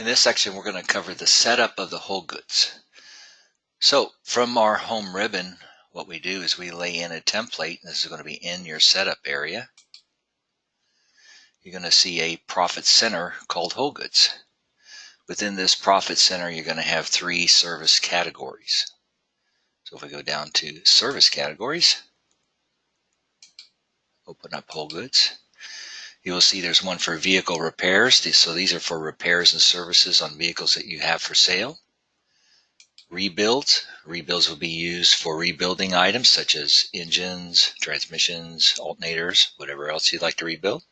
In this section, we're going to cover the setup of the whole goods. So from our home ribbon, what we do is we lay in a template. This is going to be in your setup area. You're going to see a profit center called whole goods. Within this profit center, you're going to have 3 service categories. So if we go down to service categories, open up whole goods, you will see there's one for vehicle repairs. So these are for repairs and services on vehicles that you have for sale. Rebuilds. Rebuilds will be used for rebuilding items such as engines, transmissions, alternators, whatever else you'd like to rebuild.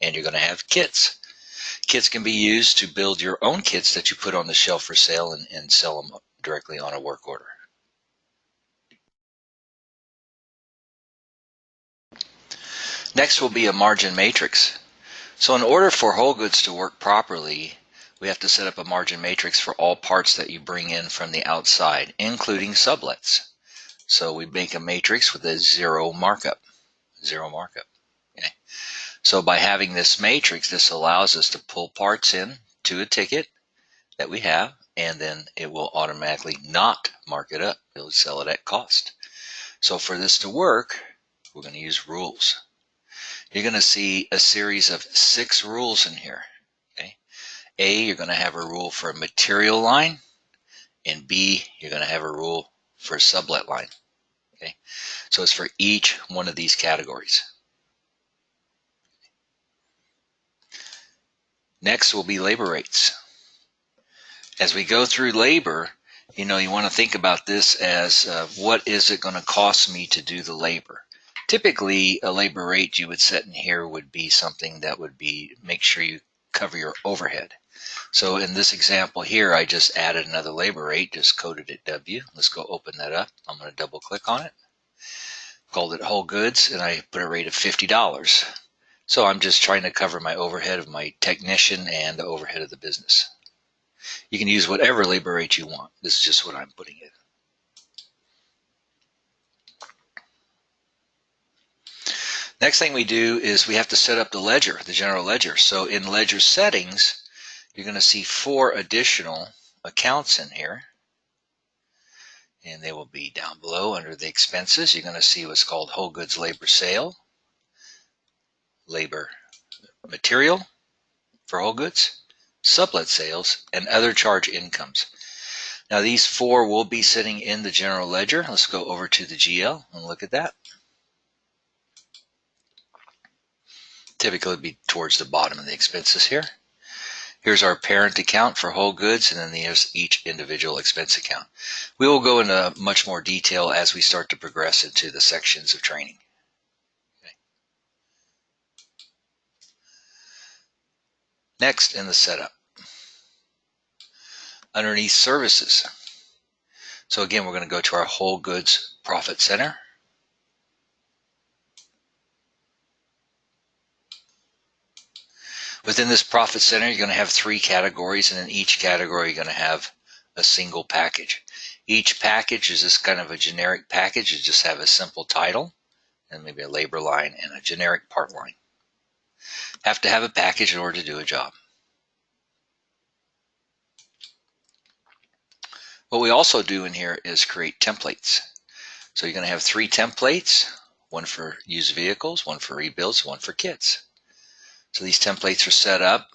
And you're going to have kits. Kits can be used to build your own kits that you put on the shelf for sale and sell them directly on a work order. Next will be a margin matrix. So in order for whole goods to work properly, we have to set up a margin matrix for all parts that you bring in from the outside, including sublets. So we make a matrix with a zero markup. Okay. So by having this matrix, this allows us to pull parts in to a ticket that we have, and then it will automatically not mark it up. It will sell it at cost. So for this to work, we're going to use rules. You're going to see a series of 6 rules in here. Okay. A, you're going to have a rule for a material line, and B, you're going to have a rule for a sublet line. Okay. So it's for each one of these categories. Next will be labor rates. As we go through labor, you want to think about this as what is it going to cost me to do the labor? Typically, a labor rate you would set in here would be something that would be make sure you cover your overhead. So in this example here, I just added another labor rate, just coded it W. Let's go open that up. I'm going to double click on it. Called it whole goods, and I put a rate of $50. So I'm just trying to cover my overhead of my technician and the overhead of the business. You can use whatever labor rate you want. This is just what I'm putting in. Next thing we do is we have to set up the ledger, the general ledger. So in ledger settings, you're going to see 4 additional accounts in here. And they will be down below under the expenses. You're going to see what's called whole goods labor sale, labor material for whole goods, sublet sales, and other charge incomes. Now these 4 will be sitting in the general ledger. Let's go over to the GL and look at that. Typically it'd be towards the bottom of the expenses here. Here's our parent account for whole goods, and then there's each individual expense account. We will go into much more detail as we start to progress into the sections of training. Okay. Next in the setup, underneath services. So again, we're going to go to our whole goods profit center. Within this profit center, you're going to have 3 categories, and in each category, you're going to have a single package. Each package is just kind of a generic package. You just have a simple title and maybe a labor line and a generic part line. Have to have a package in order to do a job. What we also do in here is create templates. So you're going to have 3 templates, one for used vehicles, one for rebuilds, one for kits. So these templates are set up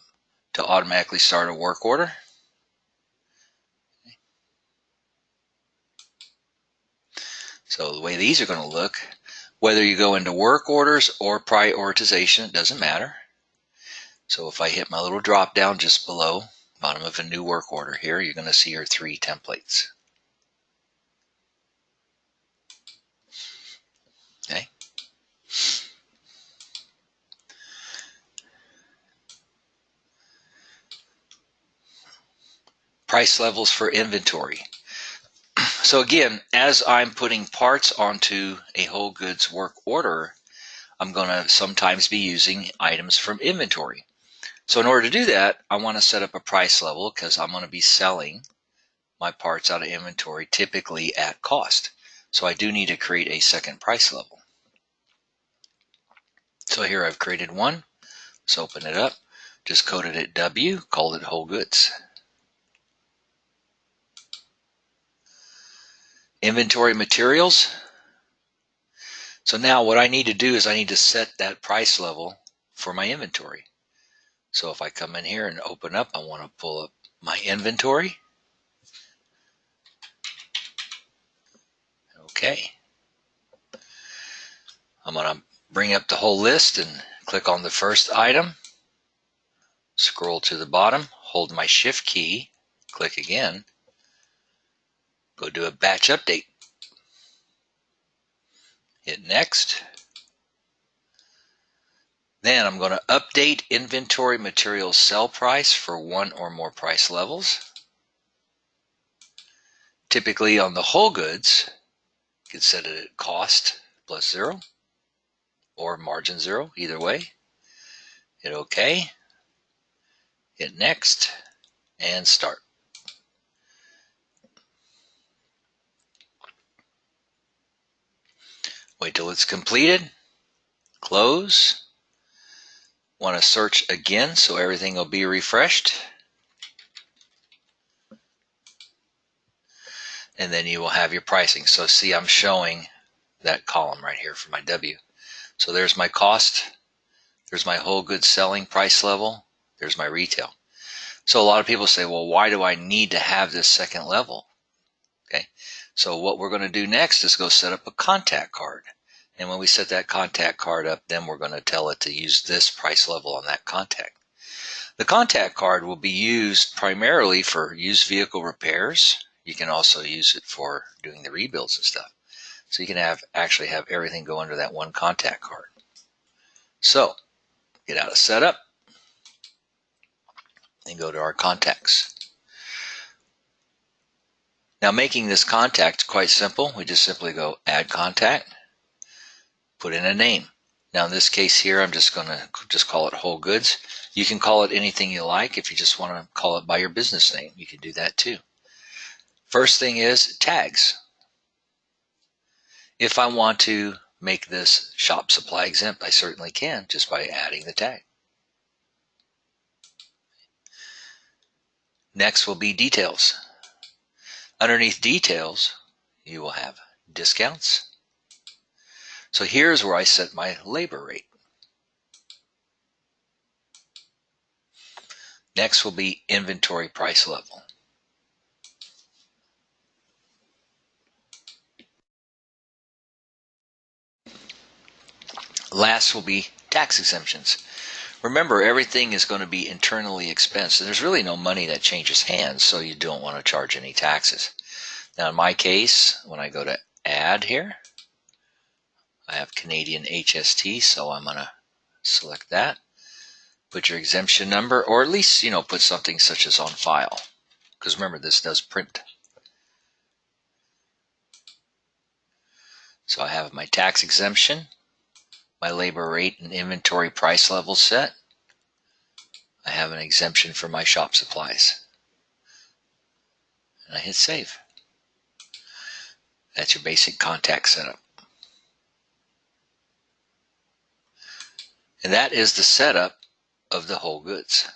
to automatically start a work order. So the way these are going to look, whether you go into work orders or prioritization, it doesn't matter. So if I hit my little drop down just below, bottom of a new work order here, you're going to see your 3 templates. Okay. Price levels for inventory. So again, as I'm putting parts onto a whole goods work order, I'm going to sometimes be using items from inventory. So in order to do that, I want to set up a price level because I'm going to be selling my parts out of inventory typically at cost. So I do need to create a second price level. So here I've created one. Let's open it up. Just coded it W, called it whole goods. Inventory materials. So now what I need to do is I need to set that price level for my inventory. So if I come in here and open up, I want to pull up my inventory. Okay. I'm going to bring up the whole list and click on the first item. Scroll to the bottom, hold my shift key, click again, go do a batch update. Hit next. Then I'm going to update inventory material sell price for one or more price levels. Typically on the whole goods, you can set it at cost plus 0 or margin 0, either way. Hit OK. Hit next and start. Wait till it's completed. Close. Want to search again so everything will be refreshed. And then you will have your pricing. So see, I'm showing that column right here for my W. So there's my cost. There's my whole goods selling price level. There's my retail. So a lot of people say, well, why do I need to have this second level? Okay. So what we're going to do next is go set up a contact card. And when we set that contact card up, then we're going to tell it to use this price level on that contact. The contact card will be used primarily for used vehicle repairs. You can also use it for doing the rebuilds and stuff. So you can actually have everything go under that one contact card. So get out of setup and go to our contacts. Now making this contact quite simple. We just simply go add contact, put in a name. Now in this case here, I'm just going to call it whole goods. You can call it anything you like. If you just want to call it by your business name, you can do that too. First thing is tags. If I want to make this shop supply exempt, I certainly can just by adding the tag. Next will be details. Underneath details, you will have discounts. So here's where I set my labor rate. Next will be inventory price level. Last will be tax exemptions. Remember, everything is going to be internally expensed, and there's really no money that changes hands, so you don't want to charge any taxes. Now in my case, when I go to add here, I have Canadian HST, so I'm going to select that. Put your exemption number, or at least, put something such as on file. Because remember, this does print. So I have my tax exemption, my labor rate and inventory price level set. I have an exemption for my shop supplies. And I hit save. That's your basic contact setup. And that is the setup of the whole goods.